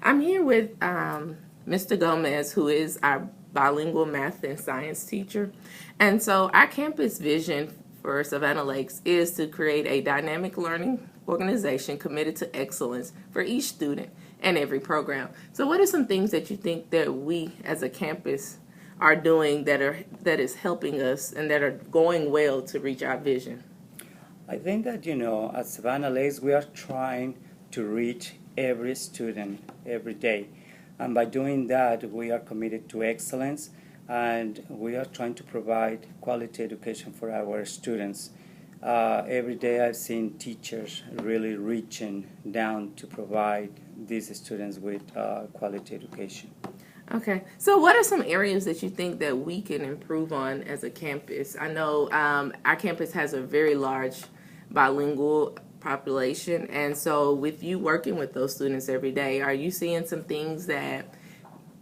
I'm here with Mr. Gomez, who is our bilingual math and science teacher. And so, our campus vision for Savannah Lakes is to create a dynamic learning organization committed to excellence for each student and every program. So, what are some things that you think that we as a campus are doing that is helping us and that are going well to reach our vision? I think that, at Savannah Lakes, we are trying to reach every student every day. And by doing that, we are committed to excellence and we are trying to provide quality education for our students. Every day I've seen teachers really reaching down to provide these students with quality education. Okay. So, what are some areas that you think that we can improve on as a campus? I know our campus has a very large bilingual population, and so with you working with those students every day, are you seeing some things that,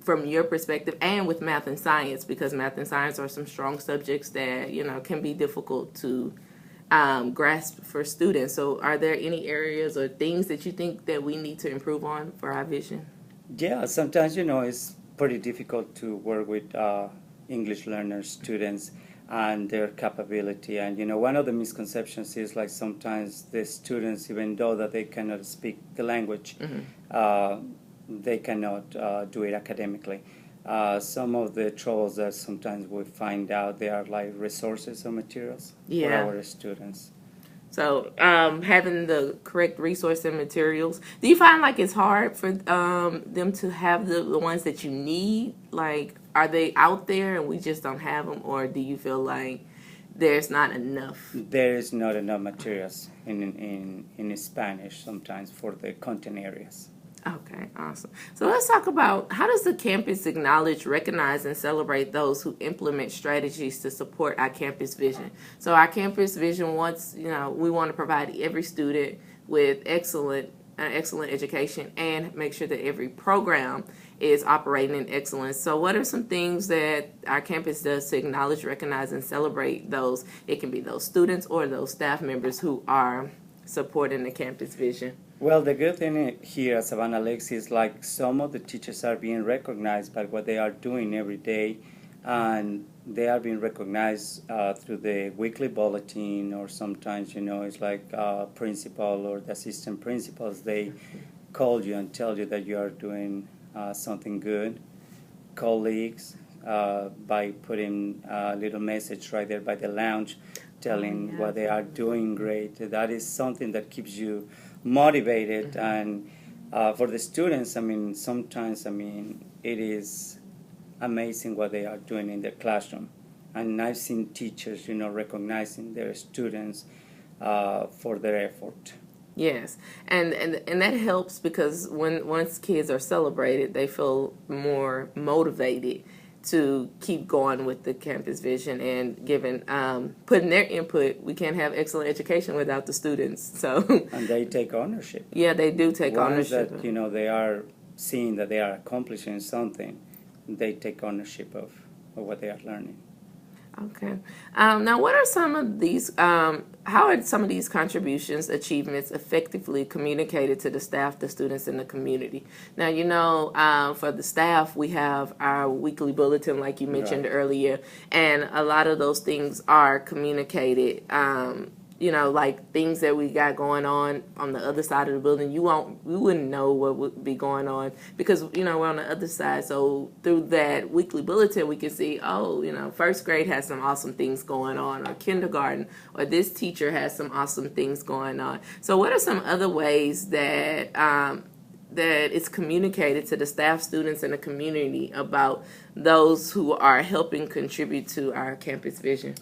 from your perspective, and with math and science, because math and science are some strong subjects that can be difficult to grasp for students? So, are there any areas or things that you think that we need to improve on for our vision? Yeah, sometimes, it's pretty difficult to work with English learners, students, and their capability. And, one of the misconceptions is like sometimes the students, even though that they cannot speak the language, uh, they cannot do it academically. Some of the troubles that sometimes we find out, they are like resources or materials for our students. So, having the correct resource and materials. Do you find like it's hard for them to have the ones that you need? Like, are they out there and we just don't have them, or do you feel like there's not enough? There is not enough materials in Spanish sometimes for the content areas. Okay, awesome. So let's talk about, how does the campus acknowledge, recognize, and celebrate those who implement strategies to support our campus vision? So our campus vision wants, we want to provide every student with excellent education and make sure that every program is operating in excellence. So what are some things that our campus does to acknowledge, recognize, and celebrate those? It can be those students or those staff members who are supporting the campus vision. Well, the good thing here at Savannah Lakes is like some of the teachers are being recognized by what they are doing every day, and they are being recognized through the weekly bulletin, or sometimes, it's like principal or the assistant principals, they call you and tell you that you are doing something good. Colleagues, by putting a little message right there by the lounge, telling what they are doing great. That is something that keeps you motivated. And for the students, sometimes, it is amazing what they are doing in their classroom. And I've seen teachers, recognizing their students for their effort. Yes, and that helps because once kids are celebrated, they feel more motivated to keep going with the campus vision and giving putting their input. We can't have excellent education without the students. So and they take ownership. Yeah, they do take ownership. That they are seeing that they are accomplishing something, they take ownership of what they are learning. Okay. Now, what are some of these? How are some of these contributions, achievements, effectively communicated to the staff, the students, and the community? Now, for the staff, we have our weekly bulletin, like you mentioned earlier, and a lot of those things are communicated. Like things that we got going on the other side of the building, we wouldn't know what would be going on because, we're on the other side. So through that weekly bulletin, we can see, first grade has some awesome things going on, or kindergarten, or this teacher has some awesome things going on. So what are some other ways that it's communicated to the staff, students, and the community about those who are helping contribute to our campus vision?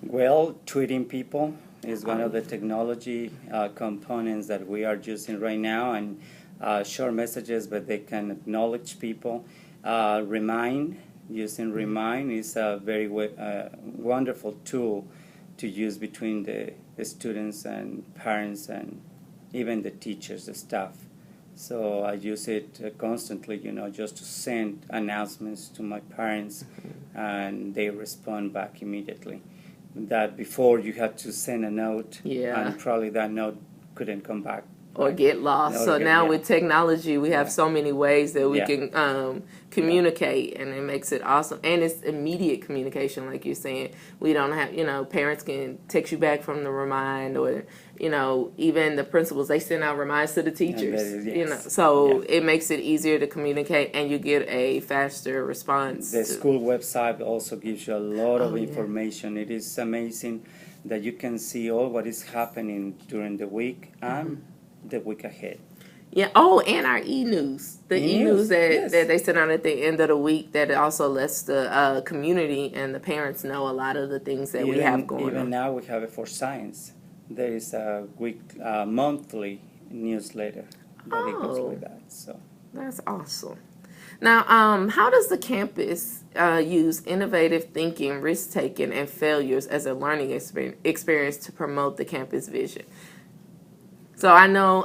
Well, tweeting people is one of the technology components that we are using right now, and short messages, but they can acknowledge people. Using Remind is a very wonderful tool to use between the students and parents and even the teachers, the staff. So I use it constantly, just to send announcements to my parents, and they respond back immediately. That before you had to send a note, and probably that note couldn't come back or get lost. Or So get- now yeah. with technology, we have Yeah. so many ways that we Yeah. can communicate, and it makes it awesome. And it's immediate communication, like you're saying. We don't have, parents can text you back from the remind, or even the principals, they send out reminds to the teachers. Yes. So Yeah. it makes it easier to communicate, and you get a faster response. The school website also gives you a lot of Oh, yeah. information. It is amazing that you can see all what is happening during the week and the week ahead. Yeah. Oh, and our e-news, the e-news that, yes. that they send out at the end of the week, that also lets the community and the parents know a lot of the things that we have going Even on. now we have it for science. There is a monthly newsletter that it goes Oh. with that. So That's awesome. Now, how does the campus use innovative thinking, risk taking, and failures as a learning experience to promote the campus vision? So I know,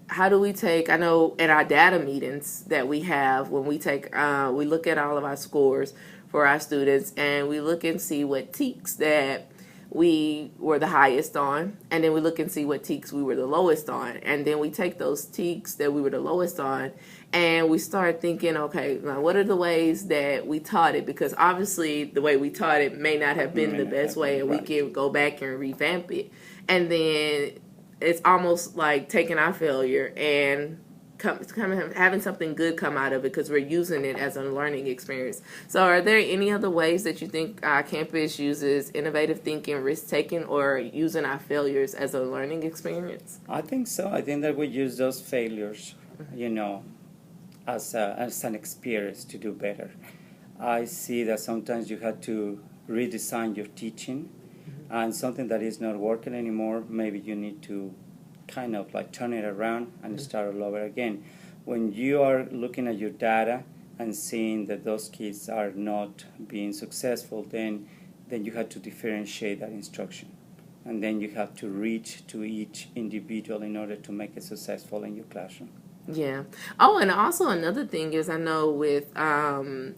how do we take? I know at our data meetings that we have, when we take, we look at all of our scores for our students, and we look and see what TEKS that we were the highest on, and then we look and see what TEKS we were the lowest on, and then we take those TEKS that we were the lowest on, and we start thinking, okay, now what are the ways that we taught it? Because obviously the way we taught it may not have been the best way, and we can go back and revamp it. And then it's almost like taking our failure and having something good come out of it, because we're using it as a learning experience. So are there any other ways that you think our campus uses innovative thinking, risk taking, or using our failures as a learning experience? I think so. I think that we use those failures, as an experience to do better. I see that sometimes you have to redesign your teaching, and something that is not working anymore, maybe you need to kind of like turn it around and start all over again. When you are looking at your data and seeing that those kids are not being successful, then you have to differentiate that instruction, and then you have to reach to each individual in order to make it successful in your classroom. Yeah. Oh, and also another thing is, I know with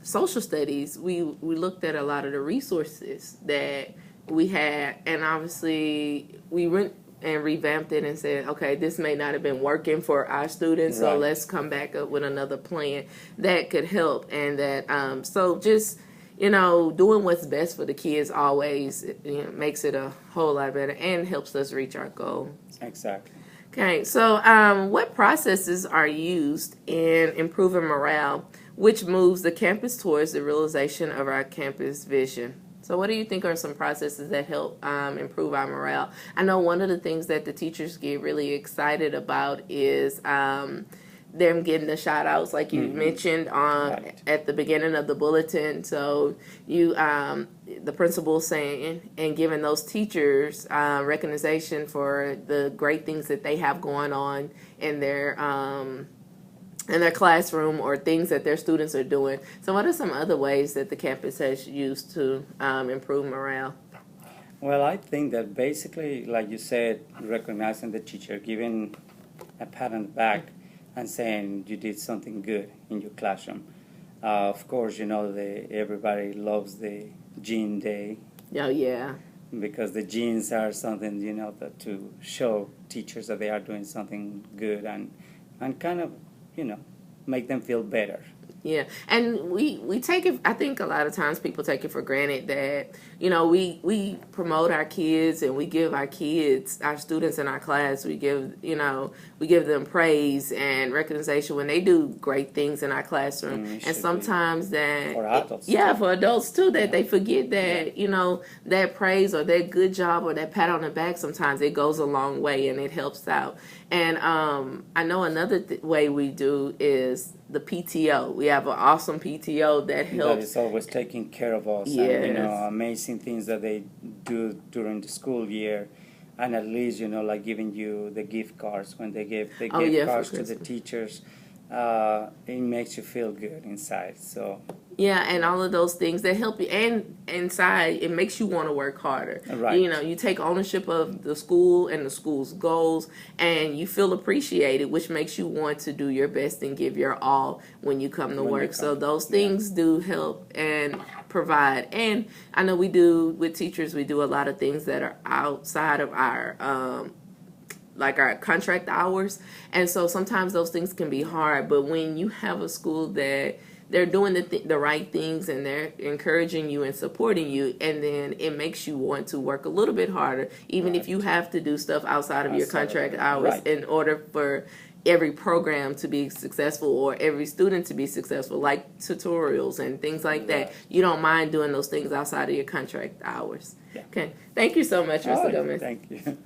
social studies, we looked at a lot of the resources that we had, and obviously we went and revamped it and said, okay, this may not have been working for our students, so Right. let's come back up with another plan that could help. And that so just doing what's best for the kids always makes it a whole lot better and helps us reach our goal. Exactly. Okay, so what processes are used in improving morale, which moves the campus towards the realization of our campus vision? So what do you think are some processes that help improve our morale? I know one of the things that the teachers get really excited about is them getting the shout outs, like you mentioned Right. at the beginning of the bulletin. So you, the principal saying and giving those teachers recognition for the great things that they have going on in their classroom, or things that their students are doing. So what are some other ways that the campus has used to improve morale? Well, I think that basically, like you said, recognizing the teacher, giving a pat on the back and saying you did something good in your classroom. Of course, everybody loves the gene day, Oh, yeah. because the genes are something, that to show teachers that they are doing something good, and kind of, make them feel better. Yeah, and we take it, I think a lot of times people take it for granted that, we promote our kids, and we give our kids, our students in our class, we give them praise and recognition when they do great things in our classroom. Should And be. sometimes that, For adults, yeah, too. for adults too, that they forget that, that praise or that good job or that pat on the back, sometimes it goes a long way and it helps out. And I know another way we do is the PTO. We have an awesome PTO that helps. That is always taking care of us, Yes. and amazing things that they do during the school year, and at least like giving you the gift cards when they give the Oh, gift yeah, for cards to the Christmas. teachers. It makes you feel good inside. So Yeah, and all of those things that help you, and inside it makes you want to work harder. Right. You take ownership of the school and the school's goals, and you feel appreciated, which makes you want to do your best and give your all when you come to When you work. So come. those Yeah. things do help and provide. And I know we do with teachers, we do a lot of things that are outside of our like our contract hours. And so sometimes those things can be hard, but when you have a school that they're doing the right things and they're encouraging you and supporting you, and then it makes you want to work a little bit harder, even if you have to do stuff outside of your contract hours in order for every program to be successful or every student to be successful, like tutorials and things like that. You don't mind doing those things outside of your contract hours. Okay. Thank you so much, Mr. Gomez. Thank you.